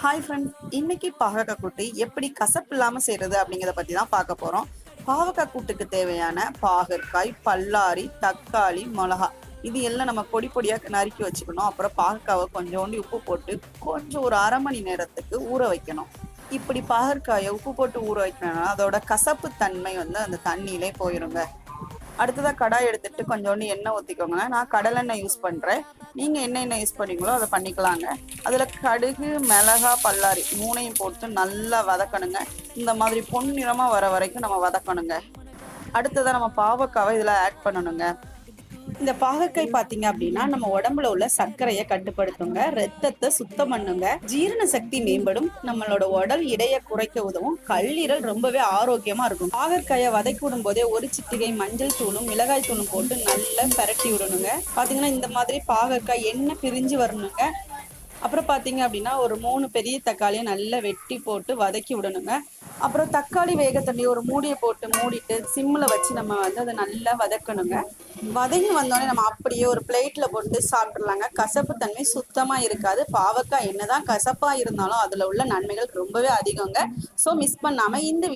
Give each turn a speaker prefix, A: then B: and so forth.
A: Hi friends, இன்னைக்கு பாகக்காய் கூட்டு எப்படி கசப்பு இல்லாமல் செய்கிறது அப்படிங்கிறத பற்றி தான் பார்க்க போகிறோம். பாவக்காய் கூட்டுக்கு தேவையான பாகற்காய், பல்லாரி, தக்காளி, மிளகா இது எல்லாம் நம்ம பொடி பொடியாக நறுக்கி வச்சுக்கணும். அப்புறம் பாகக்காவை கொஞ்சோண்டு உப்பு போட்டு கொஞ்சம் ஒரு அரை மணி நேரத்துக்கு ஊற வைக்கணும். இப்படி பாகற்காயை உப்பு போட்டு ஊற வைக்கணும்னா அதோட கசப்பு தன்மை அந்த தண்ணியிலே போயிருங்க. அடுத்ததாக கடாய் எடுத்துட்டு கொஞ்சோண்டு எண்ணெய் ஊற்றிக்கோங்க. நான் கடலெண்ணெய் யூஸ் பண்ணுறேன். நீங்கள் என்ன எண்ணெய் யூஸ் பண்ணீங்களோ அதை பண்ணிக்கலாங்க. அதில் கடுகு, மிளகா, பல்லாரி மூணையும் போட்டு நல்லா வதக்கணுங்க. இந்த மாதிரி பொன்னிறமாக வர வரைக்கும் நம்ம வதக்கணுங்க. அடுத்ததாக நம்ம பாவக்காவை இதில் ஆட் பண்ணணுங்க. இந்த பாகக்காய் பார்த்தீங்க அப்படின்னா நம்ம உடம்புல உள்ள சர்க்கரையை கட்டுப்படுத்துங்க, ரத்தத்தை சுத்தம் பண்ணுங்க, ஜீரண சக்தி மேம்படும், நம்மளோட உடல் எடையை குறைக்க உதவும், கல்லீரல் ரொம்பவே ஆரோக்கியமா இருக்கும். பாகற்காயை வதக்கி விடும் போதே ஒரு சிட்டிகை மஞ்சள் தூளும் மிளகாய் தூளும் போட்டு நல்லா பரட்டி விடணுங்க. பாத்தீங்கன்னா இந்த மாதிரி பாகற்காய் எண்ணெய் பிரிஞ்சு வரணுங்க. அப்புறம் பார்த்தீங்க அப்படின்னா ஒரு 3 பெரிய தக்காளியை நல்லா வெட்டி போட்டு வதக்கி விடணுங்க. அப்புறம் தக்காளி வேக தண்ணி ஒரு மூடியை போட்டு மூடிட்டு சிம்மில் வச்சு நம்ம அதை நல்லா வதக்கணுங்க. வதங்கி வந்தோடனே நம்ம அப்படியே ஒரு பிளேட்டில் போட்டு சாப்பிட்றலாங்க. கசப்பு தன்மை சுத்தமாக இருக்காது. பாவக்காய் என்னதான் கசப்பாக இருந்தாலும் அதில் உள்ள நன்மைகள் ரொம்பவே அதிகங்க. ஸோ மிஸ் பண்ணாமல் இந்த